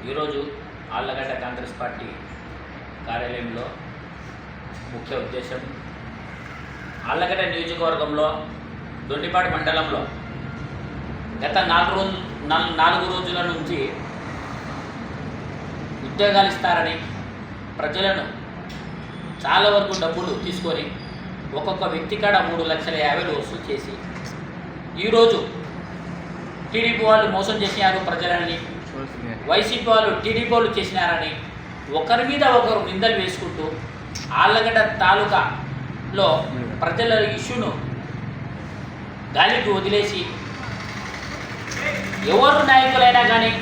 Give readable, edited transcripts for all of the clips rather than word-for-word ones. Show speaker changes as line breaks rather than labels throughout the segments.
ఈరోజు ఆళ్లగడ్డ కాంగ్రెస్ పార్టీ కార్యాలయంలో ముఖ్య ఉద్దేశం ఆళ్లగడ్డ నియోజకవర్గంలో దొండిపాడు మండలంలో గత 4 రోజుల నుంచి ఉద్యోగాలు ఇస్తారని ప్రజలను చాలా వరకు డబ్బులు తీసుకొని ఒక్కొక్క వ్యక్తి కాడ 3,50,000 వసూలు చేసి ఈరోజు టీడీపీ వాళ్ళు మోసం చేసినారు ప్రజలని, వైసీపీ వాళ్ళు టీడీపీ వాళ్ళు చేసినారని ఒకరి మీద ఒకరు నిందలు వేసుకుంటూ ఆళ్లగడ్డ తాలూకాలో ప్రజల ఇష్యూను గాలికి వదిలేసి ఎవరు నాయకులైనా కానీ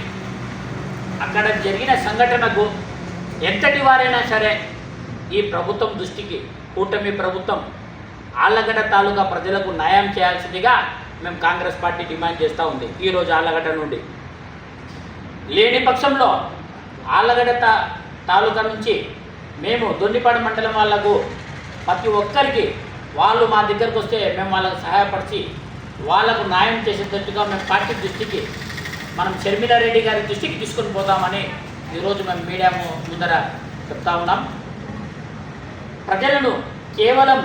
అక్కడ జరిగిన సంఘటనకు ఎంతటి వారైనా సరే ఈ ప్రభుత్వం దృష్టికి కూటమి ప్రభుత్వం ఆళ్లగడ్డ తాలూకా ప్రజలకు న్యాయం చేయాల్సిందిగా మేము కాంగ్రెస్ పార్టీ డిమాండ్ చేస్తూ ఉంది. ఈరోజు ఆళ్లగడ్డ నుండి లేని పక్షంలో ఆళ్లగడ్డ తాలూకా నుంచి మేము దొండిపాడు మండలం వాళ్లకు ప్రతి ఒక్కరికి వాళ్ళు మా దగ్గరకు వస్తే మేము వాళ్ళకు సహాయపరిచి వాళ్ళకు న్యాయం చేసేటట్టుగా మేము పార్టీ దృష్టికి మనం షర్మిలారెడ్డి గారి దృష్టికి తీసుకొని పోతామని ఈరోజు మేము మీడియా ముందర చెప్తా ఉన్నాం. ప్రజలను కేవలం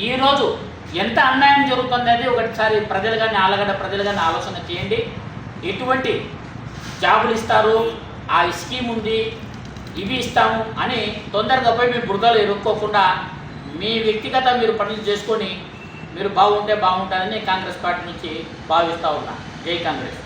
ఈరోజు ఎంత అన్యాయం జరుగుతుందనేది ఒకసారి ప్రజలు కానీ ఆళ్లగడ్డ ప్రజలు కానీ ఆలోచన చేయండి. ఎటువంటి జాబులు ఇస్తారు, ఆ స్కీమ్ ఉంది, ఇవి ఇస్తాము అని తొందరగా పోయి మీ బురదలు ఇరుక్కోకుండా మీ వ్యక్తిగత మీరు పనులు చేసుకొని మీరు బాగుంటే బాగుంటుందని కాంగ్రెస్ పార్టీ నుంచి భావిస్తూ ఉన్నా. జై కాంగ్రెస్.